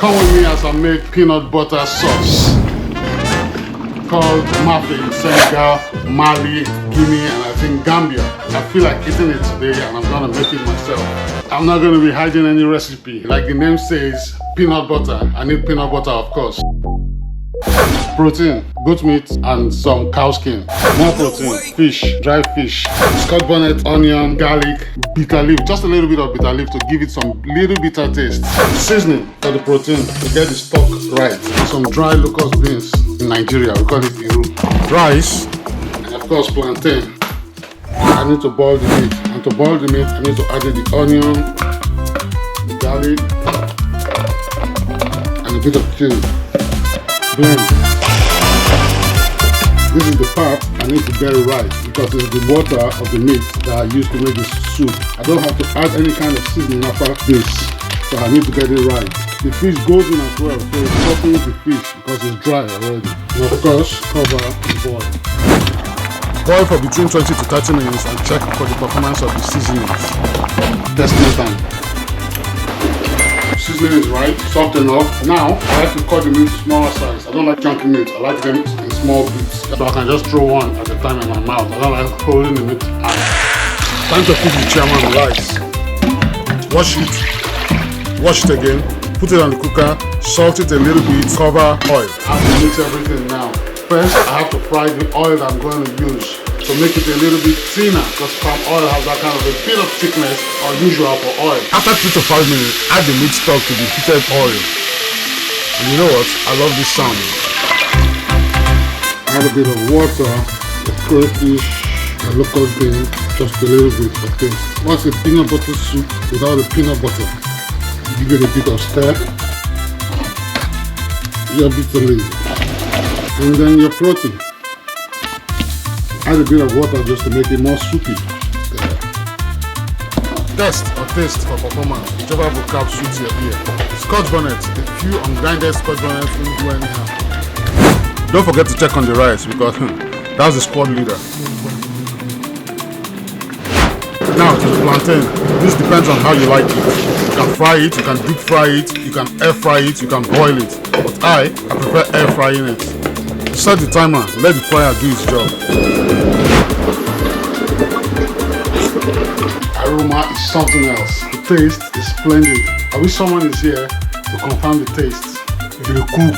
Come with me as I make peanut butter sauce called Mafe in Senegal, Mali, Guinea, and I think Gambia. I feel like eating it today and I'm gonna make it myself. I'm not gonna be hiding any recipe. Like the name says, peanut butter. I need peanut butter, of course. Protein, goat meat and some cow skin. More protein, fish, dry fish, scotch bonnet, onion, garlic, bitter leaf, just a little bit of bitter leaf to give it some little bitter taste. Seasoning for the protein to get the stock right. Some dry locust beans in Nigeria, we call it Iru. Rice, and of course plantain. I need to boil the meat. And to boil the meat, I need to add the onion, the garlic, and a bit of chili. Blend. This is the part I need to get it right because it's the water of the meat that I use to make this soup. I don't have to add any kind of seasoning after this, so I need to get it right. The fish goes in as well, so it softens the fish because it's dry already. And of course, cover and boil. Boil for between 20 to 30 minutes and check for the performance of the seasonings. Testing time. Seasoning is right, soft enough. Now, I like to cut the meat to smaller size. I don't like chunky meat. I like them in small bits. So I can just throw one at a time in my mouth. I don't like holding the meat high. Time to cook the chairman rice. Wash it again, put it on the cooker, salt it a little bit, cover oil. I have to mix everything now. First, I have to fry the oil that I'm going to use to make it a little bit thinner because palm oil has that kind of a bit of thickness unusual for oil. After 3 to 5 minutes, add the meat stock to the heated oil. And you know what? I love this sound. Add a bit of water, the crayfish, the locust bean, just a little bit for taste. Once a peanut butter soup without the peanut butter, give it a bit of stir, your bitter leaf, and then your protein. Add a bit of water just to make it more soupy. Test or taste for performance, whichever vocab suits your ear. Scotch bonnet, a few ungrinded scotch bonnets won't do anyhow. Don't forget to check on the rice because that's the squad leader. Now to the plantain. This depends on how you like it. You can fry it, you can deep fry it, you can air fry it, you can boil it. But I prefer air frying it. Set the timer, let the fire do its job. Aroma is something else. The taste is splendid. I wish someone is here to confirm the taste. The cook.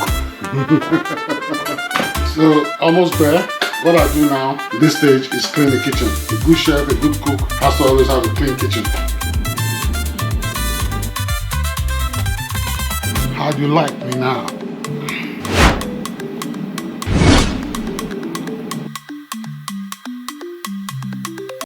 So almost there. What I do now, this stage, is clean the kitchen. A good chef, a good cook has to always have a clean kitchen. How do you like me now?